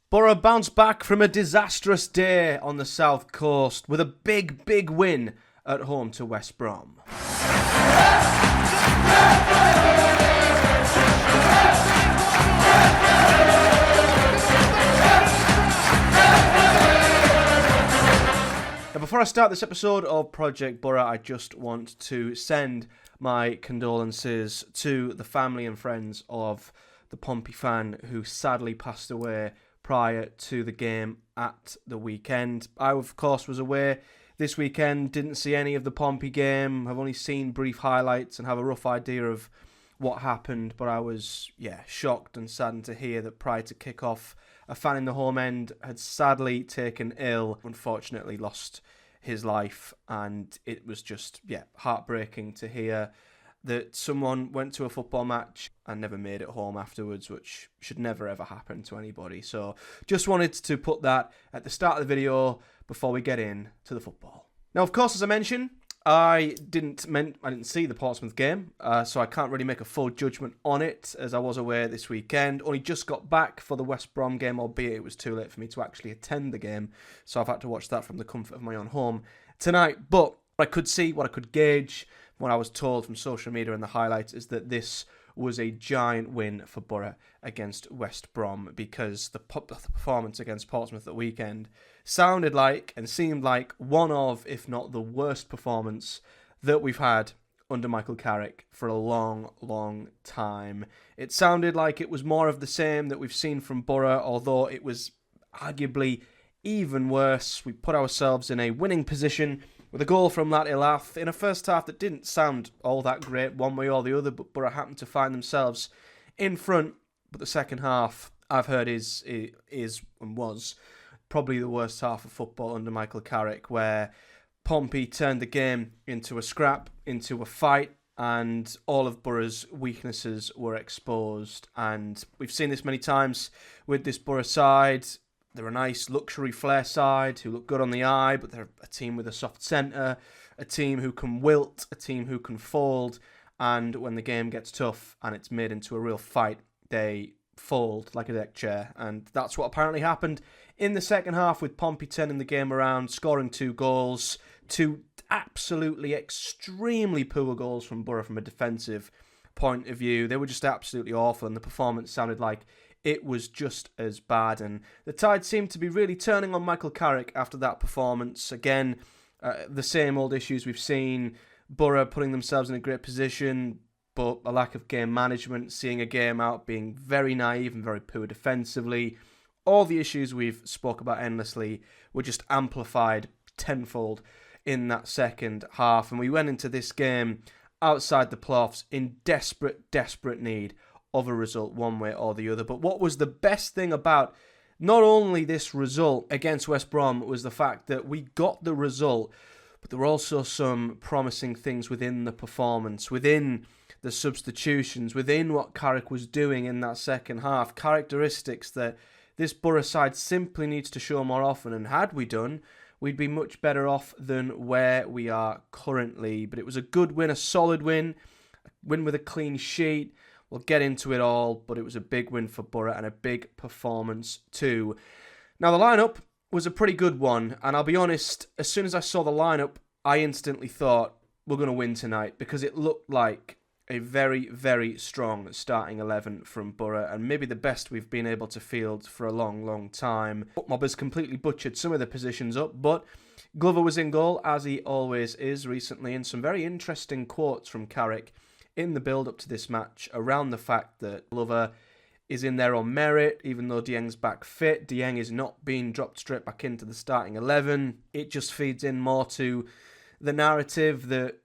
Boro bounced back from a disastrous day on the south coast with a big win at home to West Brom. Now, before I start this episode of Project Boro, I just want to send my condolences to the family and friends of the Pompey fan who sadly passed away prior to the game at the weekend. I, of course, was away this weekend, didn't see any of the Pompey game. I've only seen brief highlights and have a rough idea of what happened, but I was, shocked and saddened to hear that prior to kick-off, a fan in the home end had sadly taken ill, unfortunately lost his life, and it was just, heartbreaking to hear that someone went to a football match and never made it home afterwards, which should never ever happen to anybody. So just wanted to put that at the start of the video before we get in to the football. Now, of course, as I mentioned, I didn't see the Portsmouth game, so I can't really make a full judgment on it, as I was away this weekend. Only just got back for the West Brom game, albeit it was too late for me to actually attend the game, so I've had to watch that from the comfort of my own home tonight. But what I could see, what I could gauge, what I was told from social media and the highlights is that this was a giant win for Boro against West Brom, because the performance against Portsmouth at the weekend sounded like and seemed like one of, if not the worst performance that we've had under Michael Carrick for a long time. It sounded like it was more of the same that we've seen from Boro, although it was arguably even worse. We put ourselves in a winning position with a goal from that Ilaf in a first half that didn't sound all that great one way or the other, but Boro happened to find themselves in front. But the second half, I've heard, is and was probably the worst half of football under Michael Carrick, where Pompey turned the game into a scrap, into a fight, and all of Boro's weaknesses were exposed. And we've seen this many times with this Boro side. They're a nice luxury flair side who look good on the eye, but they're a team with a soft centre, a team who can wilt, a team who can fold, and when the game gets tough and it's made into a real fight, they fold like a deck chair. And that's what apparently happened in the second half, with Pompey turning the game around, scoring 2 goals, 2 absolutely extremely poor goals from Boro from a defensive point of view. They were just absolutely awful, and the performance sounded like it was just as bad. And the tide seemed to be really turning on Michael Carrick after that performance. Again, the same old issues we've seen. Boro putting themselves in a great position, but a lack of game management, seeing a game out, being very naive and very poor defensively. All the issues we've spoke about endlessly were just amplified tenfold in that second half. And we went into this game outside the playoffs in desperate need of a result one way or the other. But what was the best thing about not only this result against West Brom was the fact that we got the result, but there were also some promising things within the performance, within the substitutions, within what Carrick was doing in that second half. Characteristics that this Boro side simply needs to show more often, and had we done, we'd be much better off than where we are currently. But it was a good win, a solid win, a win with a clean sheet. We'll get into it all, but it was a big win for Boro and a big performance too. Now, the lineup was a pretty good one, and I'll be honest, as soon as I saw the lineup, I instantly thought we're going to win tonight, because it looked like a very strong starting 11 from Boro, and maybe the best we've been able to field for a long time. Mobbers completely butchered some of the positions up, but Glover was in goal, as he always is recently, and some very interesting quotes from Carrick in the build-up to this match around the fact that Glover is in there on merit, even though Dieng's back fit. Dieng is not being dropped straight back into the starting 11. It just feeds in more to the narrative that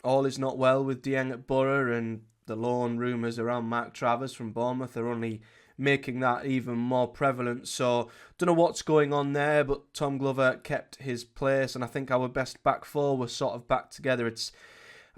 all is not well with Dieng at Boro, and the loan rumours around Mark Travers from Bournemouth are only making that even more prevalent. So, don't know what's going on there, but Tom Glover kept his place, and I think our best back four was sort of back together.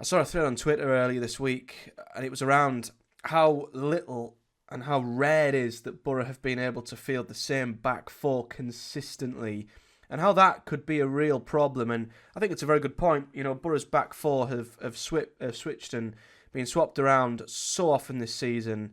I saw a thread on Twitter earlier this week, and it was around how little and how rare it is that Boro have been able to field the same back four consistently, and how that could be a real problem. And I think it's a very good point. You know, Boro's back four have switched and been swapped around so often this season,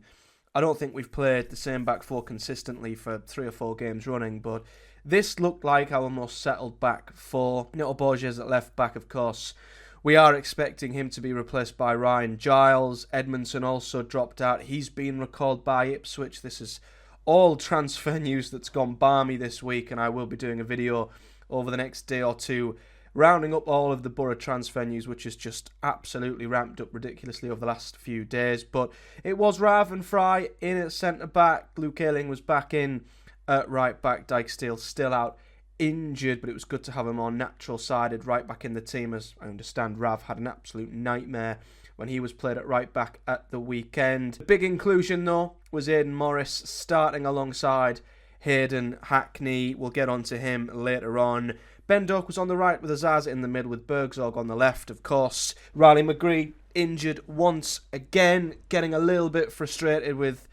I don't think we've played the same back four consistently for 3 or 4 games running, but this looked like our most settled back four. Neto Borges at left back, of course. We are expecting him to be replaced by Ryan Giles. Edmondson also dropped out. He's been recalled by Ipswich. This is all transfer news that's gone balmy this week, and I will be doing a video over the next day or two rounding up all of the Boro transfer news, which has just absolutely ramped up ridiculously over the last few days. But it was Rav and Fry in at centre-back. Luke Ayling was back in at right-back. Dijksteel still out injured, but it was good to have a more natural-sided right-back in the team, as I understand Rav had an absolute nightmare when he was played at right-back at the weekend. The big inclusion, though, was Aidan Morris starting alongside Hayden Hackney. We'll get onto him later on. Ben Doak was on the right with Azaz in the middle with Bergzorg on the left, of course. Riley McGree injured once again, getting a little bit frustrated with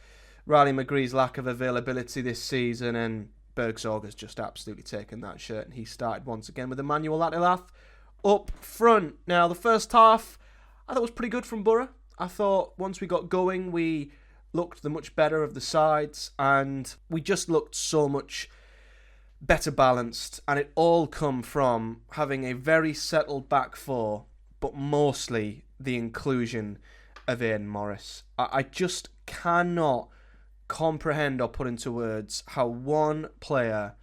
Riley McGree's lack of availability this season, and Bergzorg has just absolutely taken that shirt, and he started once again with Emmanuel Latilath up front. Now, the first half I thought was pretty good from Boro. I thought once we got going, we looked the much better of the sides, and we just looked so much better balanced, and it all come from having a very settled back four, but mostly the inclusion of Aidan Morris. I just cannot comprehend or put into words how one player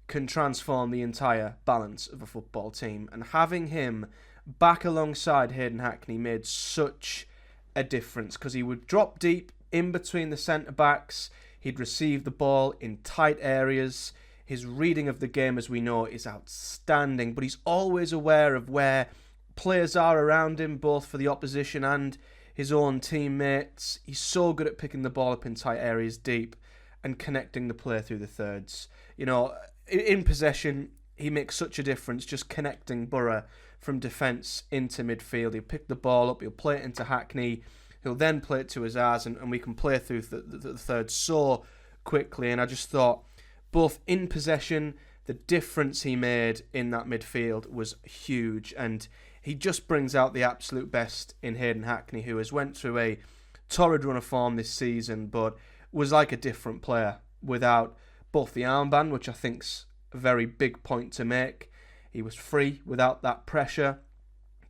can transform the entire balance of a football team, and having him back alongside Hayden Hackney made such a difference, because he would drop deep in between the centre-backs, he'd receive the ball in tight areas. His reading of the game, as we know, is outstanding, but he's always aware of where players are around him, both for the opposition and his own teammates. He's so good at picking the ball up in tight areas deep and connecting the play through the thirds. You know, in possession, he makes such a difference, just connecting Boro from defence into midfield. He'll pick the ball up, he'll play it into Hackney, he'll then play it to Azaz, and we can play through the thirds so quickly. And I just thought, both in possession, the difference he made in that midfield was huge, and he just brings out the absolute best in Hayden Hackney, who has went through a torrid run of form this season, but was like a different player without both the armband, which I think's a very big point to make. He was free without that pressure,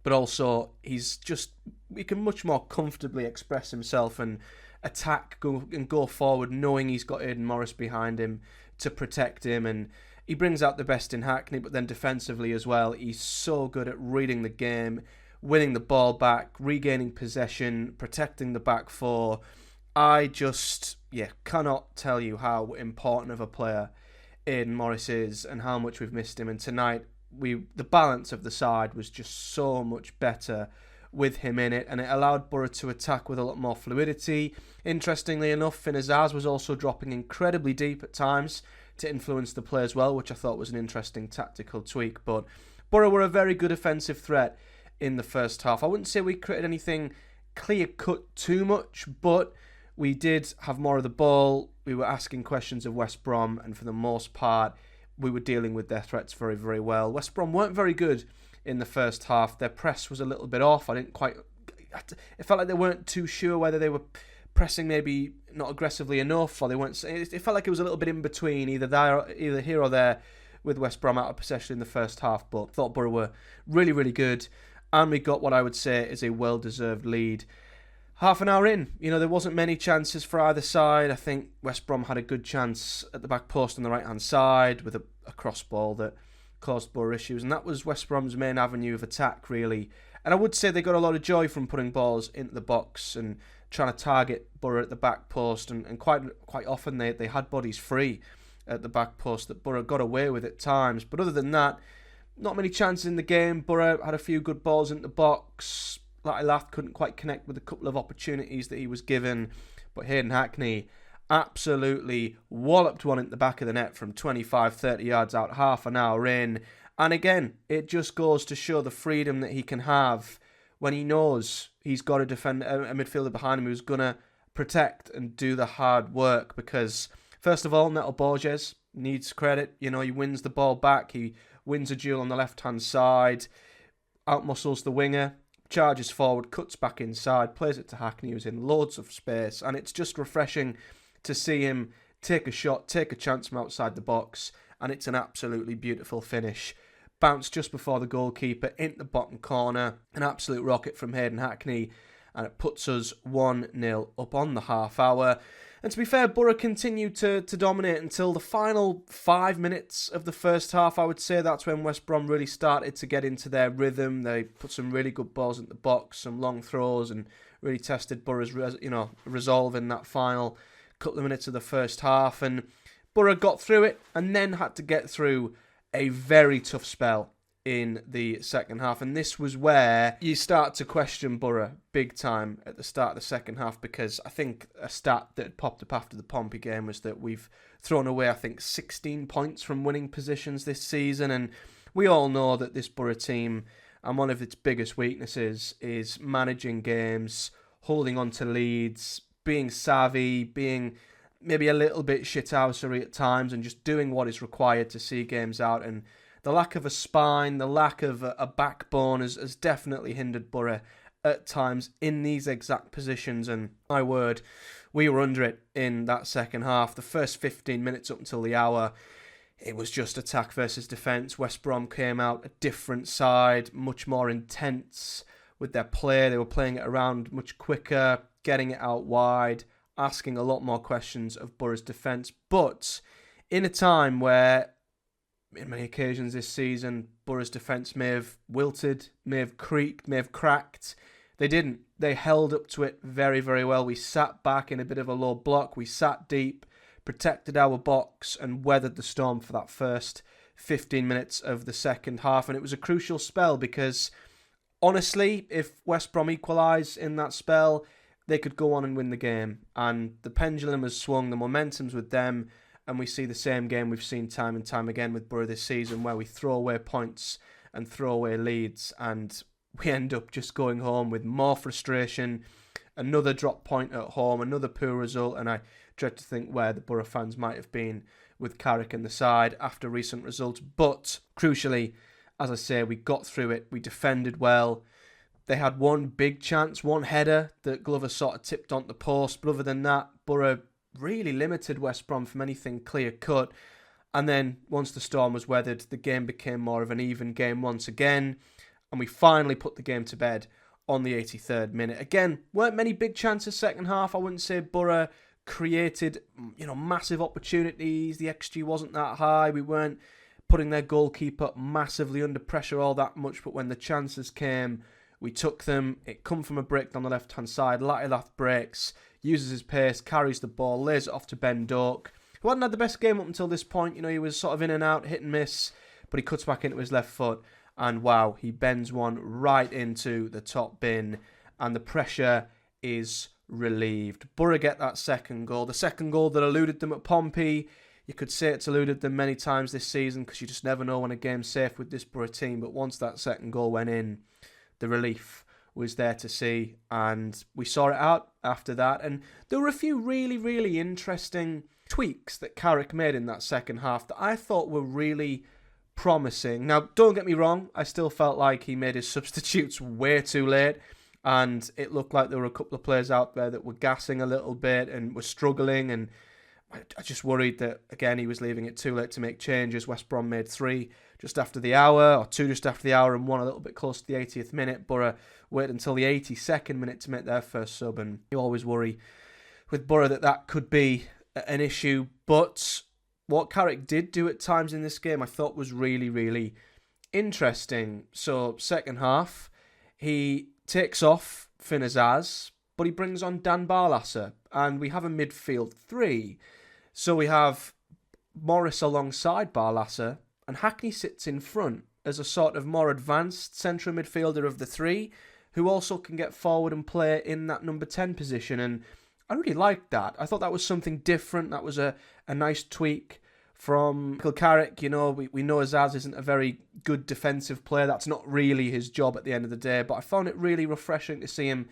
but also he can much more comfortably express himself and attack and go forward, knowing he's got Aidan Morris behind him to protect him. And he brings out the best in Hackney, but then defensively as well, he's so good at reading the game, winning the ball back, regaining possession, protecting the back four. I just cannot tell you how important of a player Aidan Morris is and how much we've missed him. And tonight, the balance of the side was just so much better with him in it, and it allowed Boro to attack with a lot more fluidity. Interestingly enough, Finn Azaz was also dropping incredibly deep at times to influence the play as well, which I thought was an interesting tactical tweak. But Boro were a very good offensive threat in the first half. I wouldn't say we created anything clear-cut too much, but we did have more of the ball. We were asking questions of West Brom, and for the most part, we were dealing with their threats very, very well. West Brom weren't very good in the first half. Their press was a little bit off. It felt like they weren't too sure whether they were pressing maybe not aggressively enough, or they weren't. It felt like it was a little bit in between, either here or there, with West Brom out of possession in the first half. But I thought Boro were really, really good, and we got what I would say is a well-deserved lead. Half an hour in, there wasn't many chances for either side. I think West Brom had a good chance at the back post on the right-hand side with a cross ball that caused Boro issues, and that was West Brom's main avenue of attack, really. And I would say they got a lot of joy from putting balls into the box and trying to target Boro at the back post, and quite often they had bodies free at the back post that Boro got away with at times. But other than that, not many chances in the game. Boro had a few good balls into the box. Latilath couldn't quite connect with a couple of opportunities that he was given, but Hayden Hackney absolutely walloped one into the back of the net from 25-30 yards out half an hour in. And again, it just goes to show the freedom that he can have when he knows he's got a midfielder behind him who's going to protect and do the hard work. Because, first of all, Neto Borges needs credit. He wins the ball back. He wins a duel on the left-hand side, outmuscles the winger, charges forward, cuts back inside, plays it to Hackney, who's in loads of space, and it's just refreshing to see him take a shot, take a chance from outside the box, and it's an absolutely beautiful finish. Bounce just before the goalkeeper into the bottom corner, an absolute rocket from Hayden Hackney, and it puts us 1-0 up on the half hour. And to be fair, Boro continued to dominate until the final 5 minutes of the first half. I would say that's when West Brom really started to get into their rhythm. They put some really good balls into the box, some long throws, and really tested Boro's resolve in that final couple of minutes of the first half. And Boro got through it and then had to get through a very tough spell in the second half, and this was where you start to question Boro big time at the start of the second half, because I think a stat that had popped up after the Pompey game was that we've thrown away, I think, 16 points from winning positions this season, and we all know that this Boro team, and one of its biggest weaknesses, is managing games, holding on to leads, being savvy, being maybe a little bit shithousery at times, and just doing what is required to see games out. And the lack of a spine, the lack of a backbone has definitely hindered Boro at times in these exact positions. And my word, we were under it in that second half. The first 15 minutes up until the hour, it was just attack versus defence. West Brom came out a different side, much more intense with their play. They were playing it around much quicker, getting it out wide, asking a lot more questions of Boro's defence. But in a time where, in many occasions this season, Boro's defence may have wilted, may have creaked, may have cracked, they didn't. They held up to it very, very well. We sat back in a bit of a low block. We sat deep, protected our box, and weathered the storm for that first 15 minutes of the second half. And it was a crucial spell because, honestly, if West Brom equalise in that spell, they could go on and win the game. And the pendulum has swung, the momentum's with them, and we see the same game we've seen time and time again with Boro this season, where we throw away points and throw away leads, and we end up just going home with more frustration, another drop point at home, another poor result, and I dread to think where the Boro fans might have been with Carrick in the side after recent results. But crucially, as I say, we got through it, we defended well. They had one big chance, one header that Glover sort of tipped onto the post, but other than that, Boro really limited West Brom from anything clear-cut. And then, once the storm was weathered, the game became more of an even game once again, and we finally put the game to bed on the 83rd minute. Again, weren't many big chances second half. I wouldn't say Boro created, massive opportunities. The XG wasn't that high. We weren't putting their goalkeeper massively under pressure all that much, but when the chances came, we took them. It come from a break down the left-hand side. Latilath breaks, uses his pace, carries the ball, lays it off to Ben Doak, who hadn't had the best game up until this point. He was sort of in and out, hit and miss, but he cuts back into his left foot, and wow, he bends one right into the top bin, and the pressure is relieved. Boro get that second goal. The second goal that eluded them at Pompey. You could say it's eluded them many times this season, because you just never know when a game's safe with this Boro team, but once that second goal went in, the relief was there to see, and we saw it out after that. And there were a few really, really interesting tweaks that Carrick made in that second half that I thought were really promising. Now, don't get me wrong, I still felt like he made his substitutes way too late, and it looked like there were a couple of players out there that were gassing a little bit and were struggling, and I just worried that, again, he was leaving it too late to make changes. West Brom made 3 just after the hour, or 2 just after the hour, and 1 a little bit close to the 80th minute. Boro waited until the 82nd minute to make their first sub, and you always worry with Boro that could be an issue. But what Carrick did do at times in this game I thought was really, really interesting. So, second half, he takes off Finn Azaz, but he brings on Dan Barlasser, and we have a midfield 3. So we have Morris alongside Barlasser, and Hackney sits in front as a sort of more advanced central midfielder of the 3, who also can get forward and play in that number 10 position. And I really liked that. I thought that was something different. That was a nice tweak from Michael Carrick. We know Azaz isn't a very good defensive player. That's not really his job at the end of the day. But I found it really refreshing to see him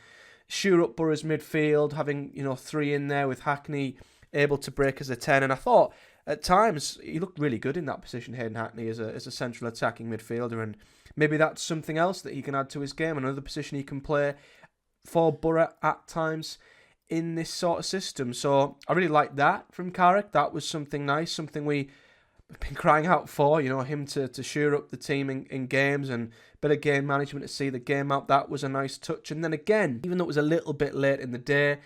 shore up Boro's midfield, having 3 in there with Hackney able to break as a 10. And I thought at times he looked really good in that position, Hayden Hackney, as a central attacking midfielder, and maybe that's something else that he can add to his game, another position he can play for Boro at times in this sort of system. So I really like that from Carrick. That was something nice, something we've been crying out for, him to shore up the team in games and a bit of game management to see the game out. That was a nice touch. And then again, even though it was a little bit late in the day,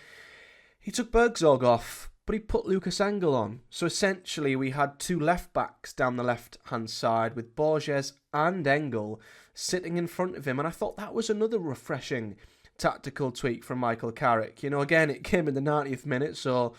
he took Bergzorg off, but he put Lucas Engel on. So essentially we had two left backs down the left-hand side with Borges and Engel sitting in front of him. And I thought that was another refreshing tactical tweak from Michael Carrick. Again, it came in the 90th minute, so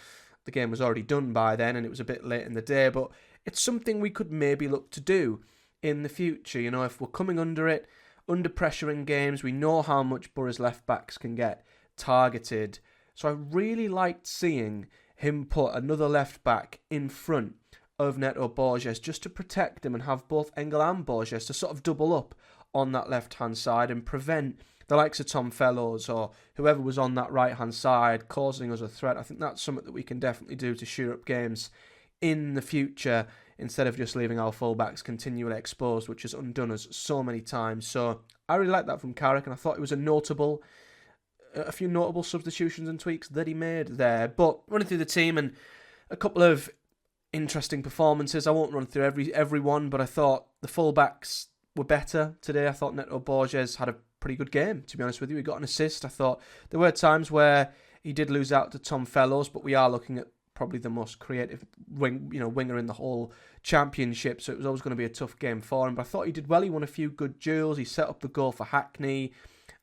the game was already done by then and it was a bit late in the day. But it's something we could maybe look to do in the future. If we're coming under pressure in games, we know how much Boro's left backs can get targeted. So I really liked seeing him put another left back in front of Neto Borges just to protect him and have both Engel and Borges to sort of double up on that left-hand side and prevent the likes of Tom Fellows or whoever was on that right-hand side causing us a threat. I think that's something that we can definitely do to shore up games in the future instead of just leaving our fullbacks continually exposed, which has undone us so many times. So I really like that from Carrick, and I thought it was a few notable substitutions and tweaks that he made there. But running through the team and a couple of interesting performances. I won't run through every one, but I thought the fullbacks were better today. I thought Neto Borges had a pretty good game, to be honest with you. He got an assist. I thought there were times where he did lose out to Tom Fellows, but we are looking at probably the most creative winger in the whole championship, so it was always going to be a tough game for him. But I thought he did well. He won a few good duels. He set up the goal for Hackney.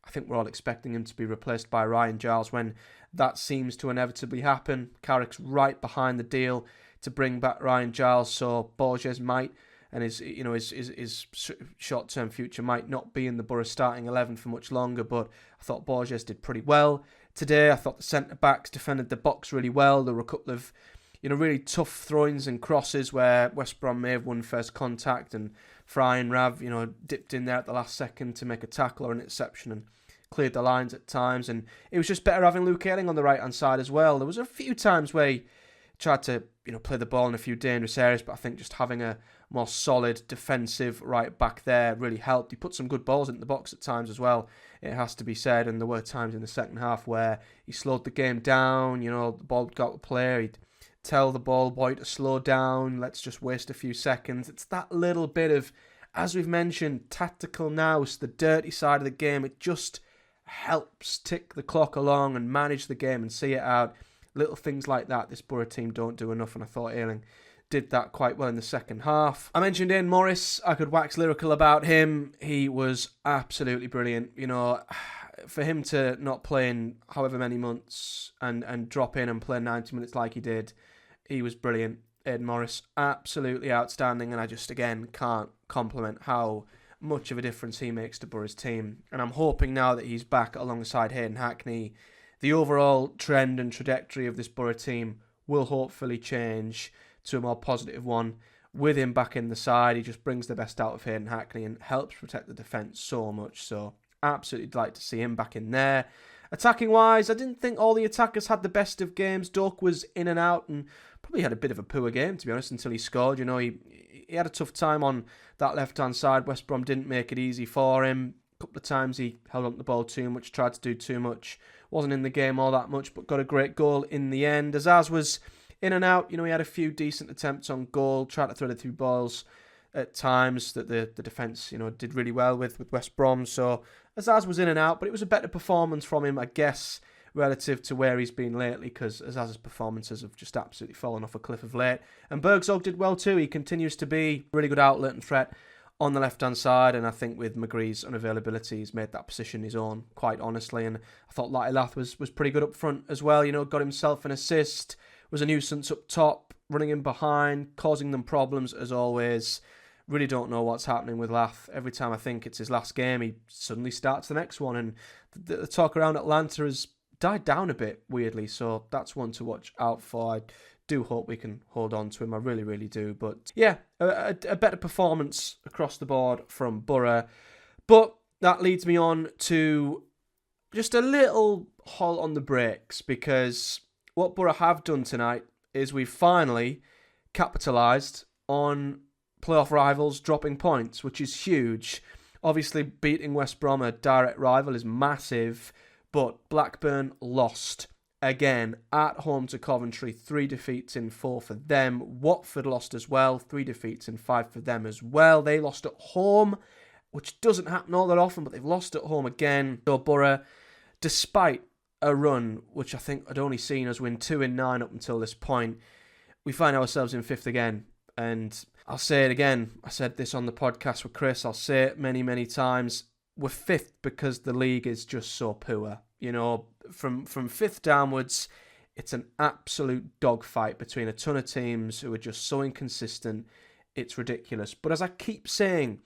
I think we're all expecting him to be replaced by Ryan Giles when that seems to inevitably happen. Carrick's right behind the deal to bring back Ryan Giles, so Borges might, and his short-term future might not be in the Boro starting 11 for much longer, but I thought Borges did pretty well today. I thought the centre-backs defended the box really well. There were a couple of really tough throw-ins and crosses where West Brom may have won first contact, and Fry and Rav, dipped in there at the last second to make a tackle or an interception and cleared the lines at times. And it was just better having Luke Ayling on the right-hand side as well. There was a few times where he tried to, play the ball in a few dangerous areas, but I think just having a more solid defensive right back there really helped. He put some good balls into the box at times as well, it has to be said, and there were times in the second half where he slowed the game down. The ball got the player, he'd tell the ball boy to slow down, let's just waste a few seconds. It's that little bit of, as we've mentioned, tactical nous, the dirty side of the game. It just helps tick the clock along and manage the game and see it out. Little things like that this Boro team don't do enough, and I thought Ayling did that quite well in the second half. I mentioned Aidan Morris. I could wax lyrical about him. He was absolutely brilliant. For him to not play in however many months and drop in and play 90 minutes like he did, he was brilliant. Aidan Morris, absolutely outstanding, and I just, again, can't compliment how much of a difference he makes to Boro's team. And I'm hoping now that he's back alongside Hayden Hackney, the overall trend and trajectory of this Boro team will hopefully change to a more positive one. With him back in the side, he just brings the best out of Hayden Hackney and helps protect the defence so much. So absolutely delighted to see him back in there. Attacking wise, I didn't think all the attackers had the best of games. Doak was in and out and probably had a bit of a poor game, to be honest, until he scored. He had a tough time on that left-hand side. West Brom didn't make it easy for him. A couple of times he held on to the ball too much, tried to do too much. Wasn't in the game all that much, but got a great goal in the end. Azaz was in and out. He had a few decent attempts on goal, tried to thread a few balls at times that the defence, did really well with West Brom. So Azaz was in and out, but it was a better performance from him, I guess, relative to where he's been lately, because Azaz's performances have just absolutely fallen off a cliff of late. And Bergzorg did well too. He continues to be a really good outlet and threat on the left-hand side, and I think with McGree's unavailability, he's made that position his own, quite honestly. And I thought Lath was pretty good up front as well. Got himself an assist, was a nuisance up top, running in behind, causing them problems as always. Really don't know what's happening with Lath. Every time I think it's his last game, he suddenly starts the next one, and the talk around Atlanta has died down a bit, weirdly, so that's one to watch out for. I do hope we can hold on to him. I really, really do. But yeah, a better performance across the board from Boro. But that leads me on to just a little halt on the brakes, because what Boro have done tonight is we've finally capitalised on playoff rivals dropping points, which is huge. Obviously, beating West Brom, a direct rival, is massive, but Blackburn lost again at home to Coventry. 3 defeats in 4 for them. Watford lost as well. 3 defeats in 5 for them as well. They lost at home, which doesn't happen all that often, but they've lost at home again. So Boro, despite a run which I think I'd only seen us win 2 in 9 up until this point, we find ourselves in 5th again. And I'll say it again. I said this on the podcast with Chris. I'll say it many, many times. We're 5th because the league is just so poor. You know, from 5th downwards, it's an absolute dogfight between a ton of teams who are just so inconsistent. It's ridiculous. But as I keep saying,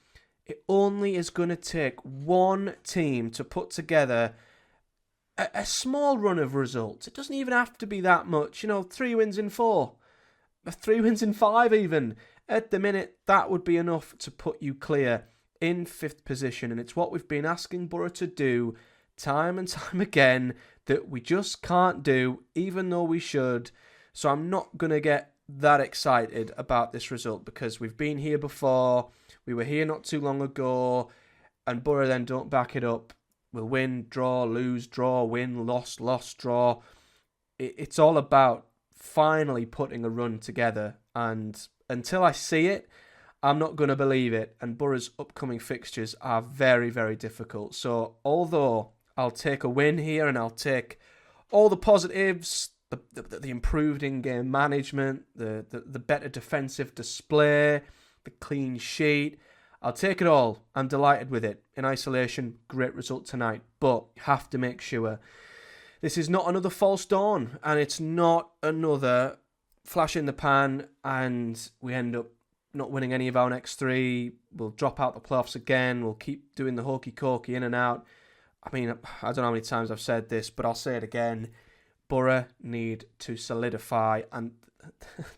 it only is going to take one team to put together a small run of results. It doesn't even have to be that much. 3 wins in 4. 3 wins in 5 even. At the minute, that would be enough to put you clear in 5th position. And it's what we've been asking Boro to do time and time again that we just can't do, even though we should. So I'm not going to get that excited about this result because we've been here before. We were here not too long ago. And Boro then don't back it up. We'll win, draw, lose, draw, win, loss, draw. It's all about finally putting a run together, and until I see it, I'm not going to believe it. And Boro's upcoming fixtures are very, very difficult. So although I'll take a win here and I'll take all the positives, the improved in-game management, the better defensive display, the clean sheet, I'll take it all. I'm delighted with it. In isolation, great result tonight, but you have to make sure this is not another false dawn, and it's not another flash in the pan and we end up not winning any of our next 3. We'll drop out the playoffs again. We'll keep doing the hokey-cokey in and out. I mean, I don't know how many times I've said this, but I'll say it again. Boro need to solidify, and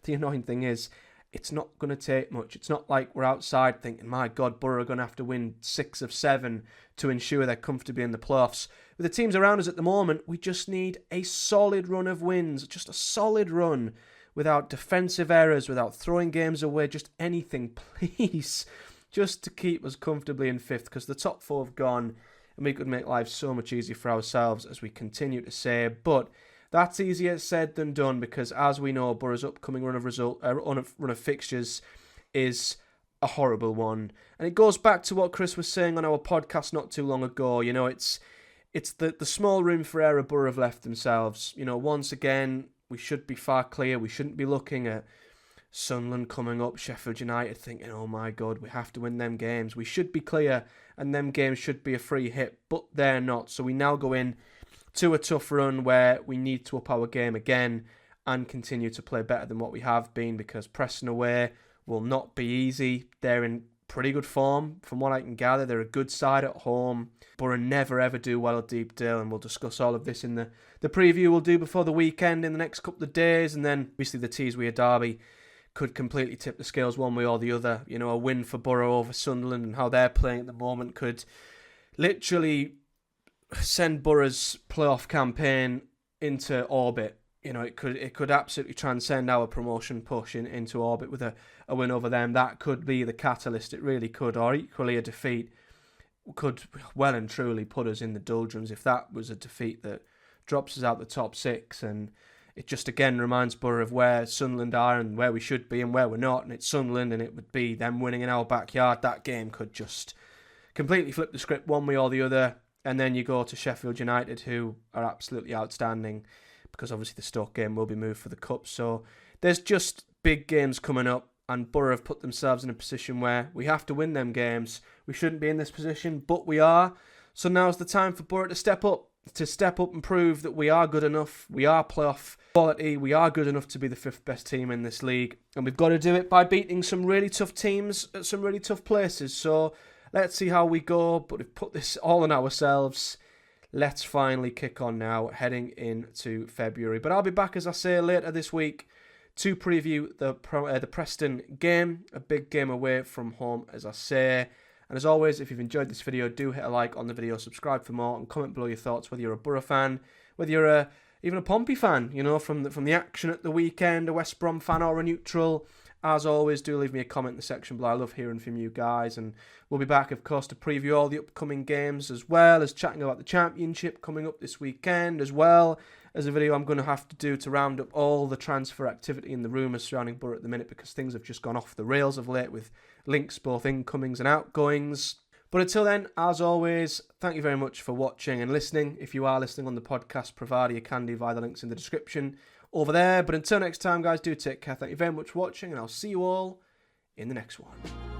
the annoying thing is, it's not going to take much. It's not like we're outside thinking, my God, Boro are going to have to win 6 of 7 to ensure they're comfortably in the playoffs. With the teams around us at the moment, we just need a solid run of wins, just a solid run without defensive errors, without throwing games away, just anything, please, just to keep us comfortably in 5th, because the top 4 have gone and we could make life so much easier for ourselves, as we continue to say. But that's easier said than done, because as we know, Boro's upcoming run of fixtures is a horrible one. And it goes back to what Chris was saying on our podcast not too long ago. It's the small room for error Boro have left themselves. Once again, we should be far clear. We shouldn't be looking at Sunderland coming up, Sheffield United thinking, oh my God, we have to win them games. We should be clear, and them games should be a free hit, but they're not. So we now go in to a tough run where we need to up our game again and continue to play better than what we have been, because Preston away will not be easy. They're in pretty good form from what I can gather. They're a good side at home. Boro never ever do well at Deepdale, and we'll discuss all of this in the preview we'll do before the weekend in the next couple of days. And then obviously the Teeswear derby could completely tip the scales one way or the other. A win for Boro over Sunderland and how they're playing at the moment could literally send Boro's playoff campaign into orbit. It could absolutely transcend our promotion push into orbit with a win over them. That could be the catalyst. It really could. Or equally, a defeat could well and truly put us in the doldrums if that was a defeat that drops us out the top 6. And it just again reminds Boro of where Sunderland are and where we should be and where we're not. And it's Sunderland, and it would be them winning in our backyard. That game could just completely flip the script one way or the other. And then you go to Sheffield United, who are absolutely outstanding, because obviously the Stoke game will be moved for the Cup. So there's just big games coming up, and Boro have put themselves in a position where we have to win them games. We shouldn't be in this position, but we are. So now's the time for Boro to step up and prove that we are good enough. We are playoff quality. We are good enough to be the 5th best team in this league. And we've got to do it by beating some really tough teams at some really tough places. So let's see how we go, but we've put this all on ourselves. Let's finally kick on now, heading into February. But I'll be back, as I say, later this week to preview the Preston game, a big game away from home, as I say. And as always, if you've enjoyed this video, do hit a like on the video, subscribe for more, and comment below your thoughts, whether you're a Boro fan, whether you're even a Pompey fan, from the action at the weekend, a West Brom fan or a neutral. As always, do leave me a comment in the section below. I love hearing from you guys, and we'll be back, of course, to preview all the upcoming games, as well as chatting about the Championship coming up this weekend, as well as a video I'm going to have to do to round up all the transfer activity and the rumours surrounding Boro at the minute, because things have just gone off the rails of late with links both incomings and outgoings. But until then, as always, thank you very much for watching and listening. If you are listening on the podcast provider, you can do via the links in the description over there. But until next time, guys, do take care. Thank you very much for watching, and I'll see you all in the next one.